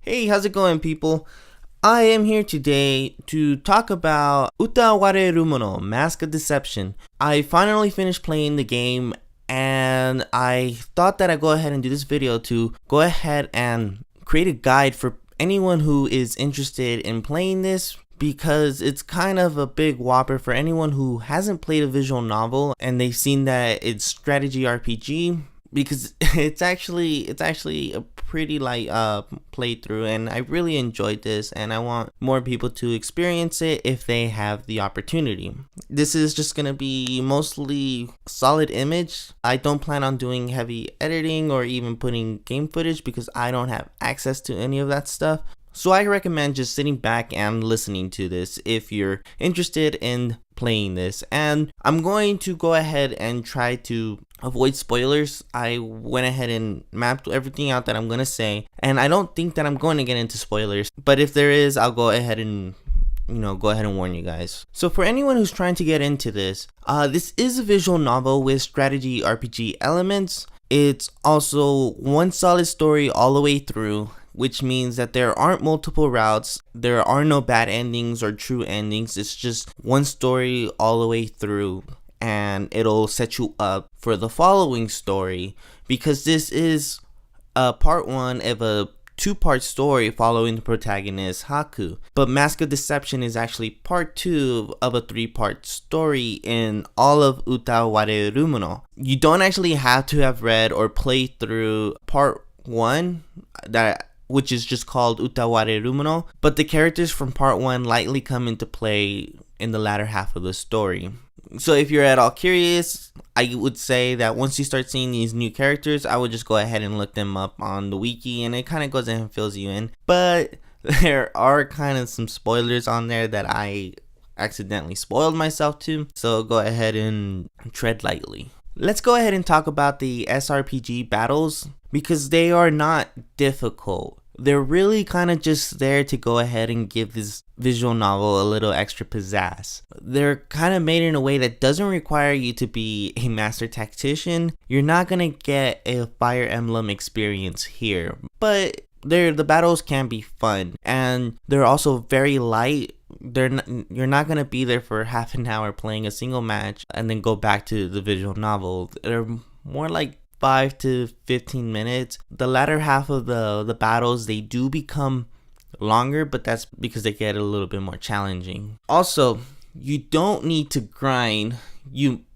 Hey, how's it going, people? I am here today to talk about Utawarerumono, Mask of Deception. I finally finished playing the game, and I thought that I'd go ahead and do this video to go ahead and create a guide for anyone who is interested in playing this, because it's kind of a big whopper for anyone who hasn't played a visual novel and they've seen that it's strategy RPG, because it's actually a pretty light playthrough, and I really enjoyed this, and I want more people to experience it if they have the opportunity. This is just gonna be mostly solid image. I don't plan on doing heavy editing or even putting game footage because I don't have access to any of that stuff. So I recommend just sitting back and listening to this if you're interested in playing this. And I'm going to go ahead and try to avoid spoilers. I went ahead and mapped everything out that I'm going to say, and I don't think that I'm going to get into spoilers, but if there is, I'll go ahead and warn you guys. So for anyone who's trying to get into this, this is a visual novel with strategy RPG elements. It's also one solid story all the way through, which means that there aren't multiple routes, there are no bad endings or true endings. It's just one story all the way through, and it'll set you up for the following story, because this is part one of a two-part story following the protagonist Haku. But Mask of Deception is actually part two of a three-part story in all of Utawarerumono. You don't actually have to have read or played through part one, which is just called Utawarerumono, but the characters from part one lightly come into play in the latter half of the story. So if you're at all curious, I would say that once you start seeing these new characters, I would just go ahead and look them up on the wiki, and it kind of goes in and fills you in. But there are kind of some spoilers on there that I accidentally spoiled myself to, so go ahead and tread lightly. Let's go ahead and talk about the SRPG battles, because they are not difficult. They're really kind of just there to go ahead and give this visual novel a little extra pizzazz. They're kind of made in a way that doesn't require you to be a master tactician. You're not going to get a Fire Emblem experience here, but the battles can be fun, and they're also very light. You're not going to be there for half an hour playing a single match and then go back to the visual novel. They're more like 5 to 15 minutes. The latter half of the battles, they do become longer, but that's because they get a little bit more challenging. Also, you don't need to grind,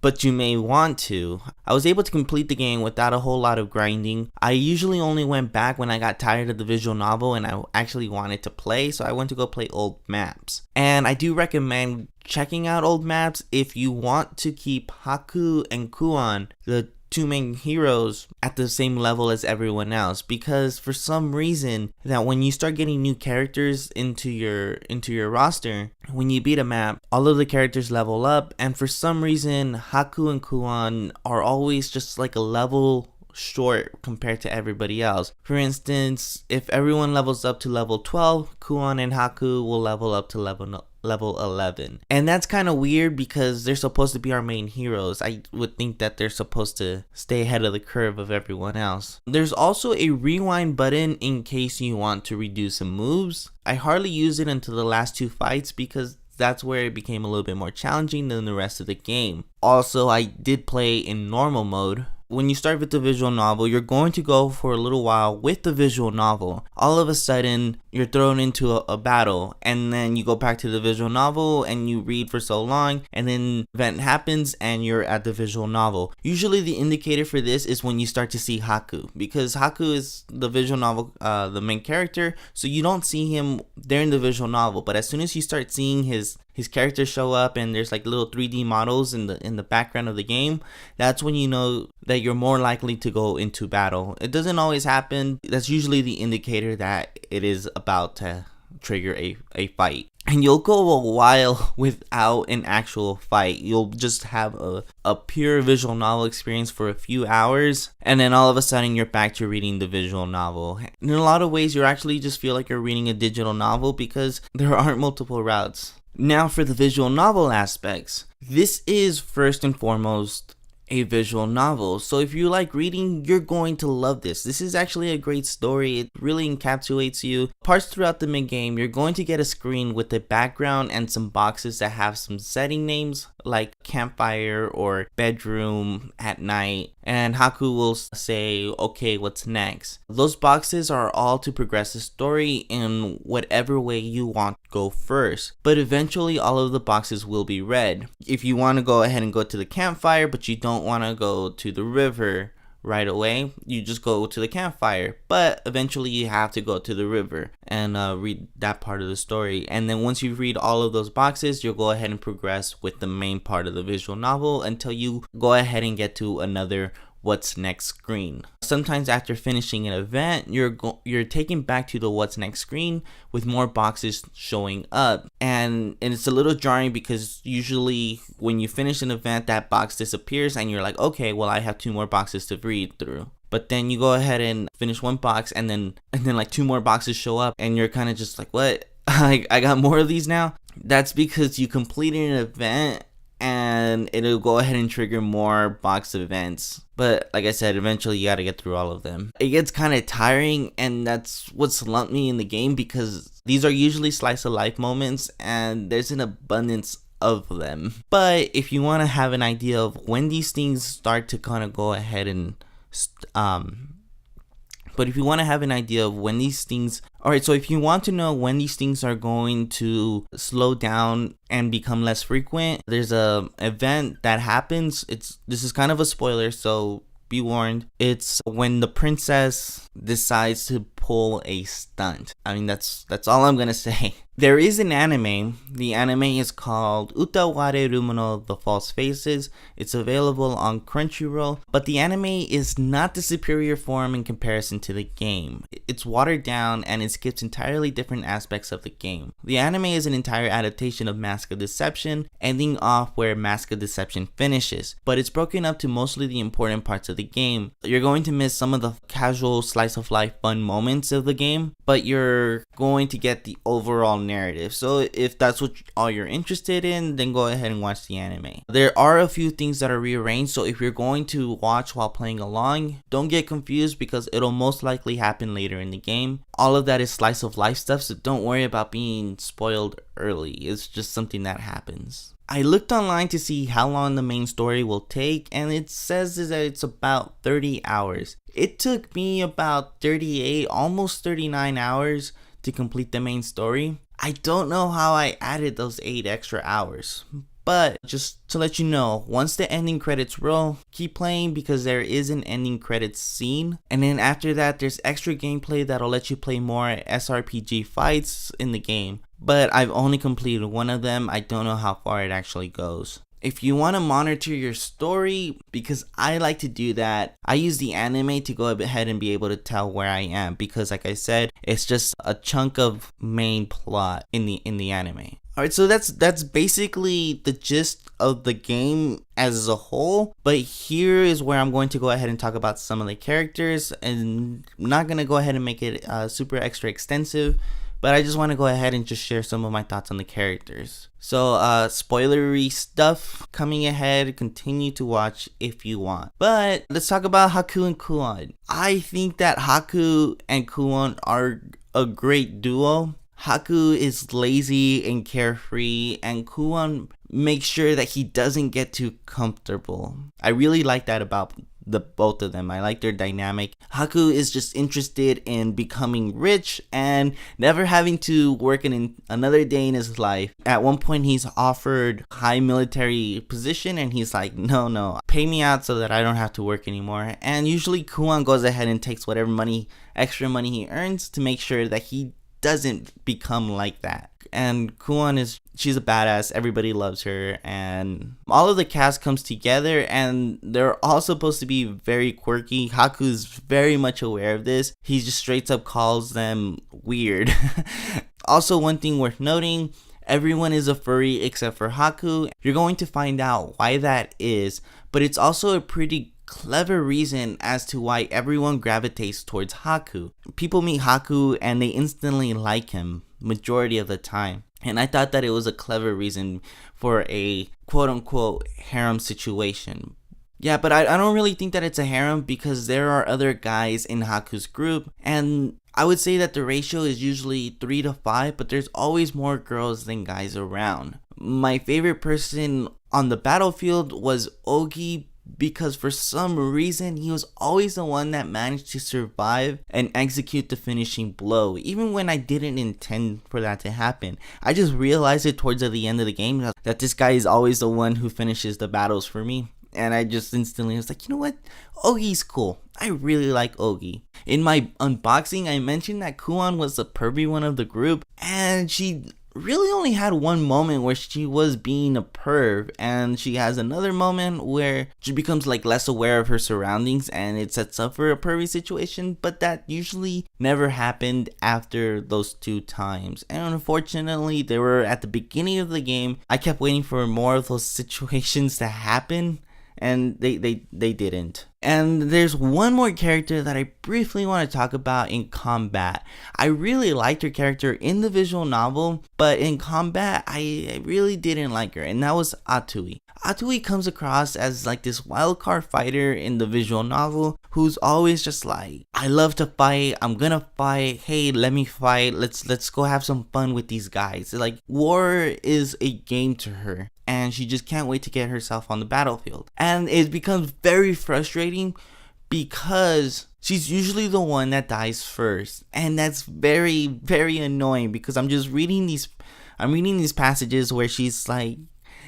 but you may want to. I was able to complete the game without a whole lot of grinding. I usually only went back when I got tired of the visual novel and I actually wanted to play, so I went to go play old maps. And I do recommend checking out old maps if you want to keep Haku and Kuon, the two main heroes, at the same level as everyone else, because for some reason that when you start getting new characters into your roster, when you beat a map, all of the characters level up, and for some reason Haku and Kuon are always just like a level short compared to everybody else. For instance, if everyone levels up to level 12, Kuon and Haku will level up to level 11. And that's kind of weird because they're supposed to be our main heroes. I would think that they're supposed to stay ahead of the curve of everyone else. There's also a rewind button in case you want to redo some moves. I hardly use it until the last two fights because that's where it became a little bit more challenging than the rest of the game. Also, I did play in normal mode. When you start with the visual novel, you're going to go for a little while with the visual novel. All of a sudden, you're thrown into a battle, and then you go back to the visual novel and you read for so long, and then an event happens and you're at the visual novel. Usually the indicator for this is when you start to see Haku, because Haku is the visual novel, the main character, so you don't see him during the visual novel, but as soon as you start seeing his characters show up and there's like little 3D models in the background of the game, that's when you know that you're more likely to go into battle. It doesn't always happen. That's usually the indicator that it is about to trigger a fight. And you'll go a while without an actual fight. You'll just have a pure visual novel experience for a few hours, and then all of a sudden you're back to reading the visual novel. In a lot of ways, you actually just feel like you're reading a digital novel because there aren't multiple routes. Now for the visual novel aspects. This is first and foremost a visual novel. So if you like reading, you're going to love this. This is actually a great story. It really encapsulates you. Parts throughout the mid-game, you're going to get a screen with a background and some boxes that have some setting names like campfire or bedroom at night, and Haku will say, okay, what's next? Those boxes are all to progress the story in whatever way you want to go first, but eventually all of the boxes will be read. If you want to go ahead and go to the campfire but you don't want to go to the river right away, you just go to the campfire, but eventually you have to go to the river and read that part of the story. And then once you read all of those boxes, you'll go ahead and progress with the main part of the visual novel until you go ahead and get to another what's next screen. Sometimes after finishing an event, you're taken back to the what's next screen with more boxes showing up, and it's a little jarring because usually when you finish an event, that box disappears and you're like, okay, well, I have 2 more boxes to read through. But then you go ahead and finish one box and then like 2 more boxes show up and you're kind of just like, what? I got more of these now? That's because you completed an event and it'll go ahead and trigger more box events. But like I said, eventually you gotta get through all of them. It gets kind of tiring, and that's what slumped me in the game because these are usually slice of life moments and there's an abundance of them. But if you want to have an idea of when these things start to kind of go ahead and if you want to know when these things are going to slow down and become less frequent, there's a event that happens. This is kind of a spoiler, so be warned. It's when the princess decides to pull a stunt. I mean, that's all I'm gonna say. There is an anime. The anime is called Utawarerumono, The False Faces. It's available on Crunchyroll, but the anime is not the superior form in comparison to the game. It's watered down and it skips entirely different aspects of the game. The anime is an entire adaptation of Mask of Deception, ending off where Mask of Deception finishes, but it's broken up to mostly the important parts of the game. You're going to miss some of the casual slice of life fun moments of the game, but you're going to get the overall narrative. So if that's what all you're interested in, then go ahead and watch the anime. There are a few things that are rearranged, so if you're going to watch while playing along, don't get confused because it'll most likely happen later in the game. All of that is slice of life stuff, so don't worry about being spoiled early. It's just something that happens. I looked online to see how long the main story will take, and it says that it's about 30 hours. It took me about 38, almost 39 hours to complete the main story. I don't know how I added those 8 extra hours, but just to let you know, once the ending credits roll, keep playing because there is an ending credits scene, and then after that there's extra gameplay that'll let you play more SRPG fights in the game. But I've only completed one of them. I don't know how far it actually goes. If you want to monitor your story, because I like to do that, I use the anime to go ahead and be able to tell where I am, because like I said, it's just a chunk of main plot in the anime. Alright, so that's basically the gist of the game as a whole, but here is where I'm going to go ahead and talk about some of the characters, and I'm not going to go ahead and make it super extra extensive, but I just want to go ahead and just share some of my thoughts on the characters. So, spoilery stuff coming ahead. Continue to watch if you want. But let's talk about Haku and Kuon. I think that Haku and Kuon are a great duo. Haku is lazy and carefree, and Kuon makes sure that he doesn't get too comfortable. I really like that about the both of them. I like their dynamic. Haku is just interested in becoming rich and never having to work in another day in his life. At one point he's offered high military position and he's like, no, pay me out so that I don't have to work anymore. And usually Kuon goes ahead and takes whatever extra money he earns to make sure that he doesn't become like that. And Kuon she's a badass, everybody loves her, and all of the cast comes together, and they're all supposed to be very quirky. Haku's very much aware of this. He just straight up calls them weird. Also, one thing worth noting, everyone is a furry except for Haku. You're going to find out why that is, but it's also a pretty clever reason as to why everyone gravitates towards Haku. People meet Haku and they instantly like him majority of the time. And I thought that it was a clever reason for a quote-unquote harem situation. Yeah, but I don't really think that it's a harem because there are other guys in Haku's group, and I would say that the ratio is usually 3 to 5, but there's always more girls than guys around. My favorite person on the battlefield was Ogi because for some reason he was always the one that managed to survive and execute the finishing blow, even when I didn't intend for that to happen. I just realized it towards the end of the game that this guy is always the one who finishes the battles for me. And I just instantly was like, you know what? Ogi's cool. I really like Ogi. In my unboxing, I mentioned that Kuon was the pervy one of the group, and she really only had one moment where she was being a perv, and she has another moment where she becomes like less aware of her surroundings and it sets up for a pervy situation, but that usually never happened after those 2 times. And unfortunately, they were at the beginning of the game. I kept waiting for more of those situations to happen, and they didn't. And there's one more character that I briefly want to talk about in combat. I really liked her character in the visual novel, but in combat, I really didn't like her, and that was Atui. Atui comes across as like this wildcard fighter in the visual novel who's always just like, I love to fight, I'm gonna fight, hey, let me fight, let's go have some fun with these guys. Like, war is a game to her, and she just can't wait to get herself on the battlefield. And it becomes very frustrating because she's usually the one that dies first, and that's very, very annoying because I'm reading these passages where she's like,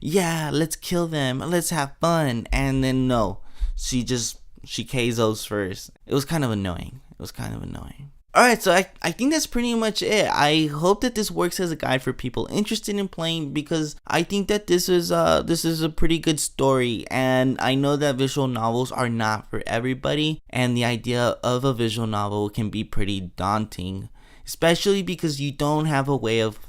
yeah, let's kill them, let's have fun, and then no, she KOs first. It was kind of annoying. Alright, so I think that's pretty much it. I hope that this works as a guide for people interested in playing, because I think that this is a pretty good story, and I know that visual novels are not for everybody, and the idea of a visual novel can be pretty daunting, especially because you don't have a way of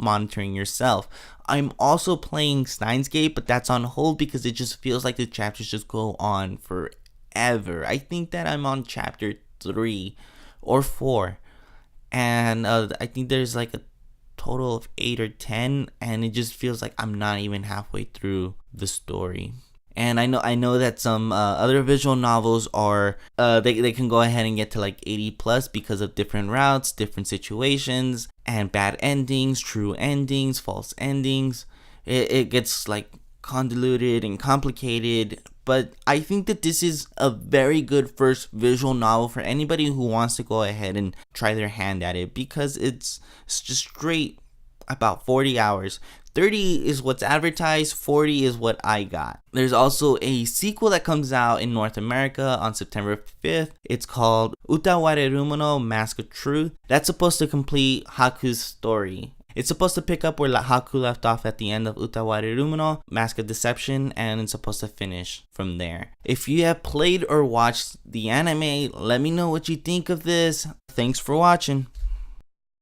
monitoring yourself. I'm also playing Steins Gate, but that's on hold because it just feels like the chapters just go on forever. I think that I'm on chapter 3 or 4, and I think there's like a total of 8 or 10, and it just feels like I'm not even halfway through the story. And I know that some other visual novels are they can go ahead and get to like 80 plus because of different routes, different situations, and bad endings, true endings, false endings. It gets like convoluted and complicated, but I think that this is a very good first visual novel for anybody who wants to go ahead and try their hand at it, because it's just straight about 40 hours. 30 is what's advertised, 40 is what I got. There's also a sequel that comes out in North America on September 5th. It's called Utawarerumono, Mask of Truth. That's supposed to complete Haku's story. It's supposed to pick up where Haku left off at the end of Utawarerumono, Mask of Deception, and it's supposed to finish from there. If you have played or watched the anime, let me know what you think of this. Thanks for watching.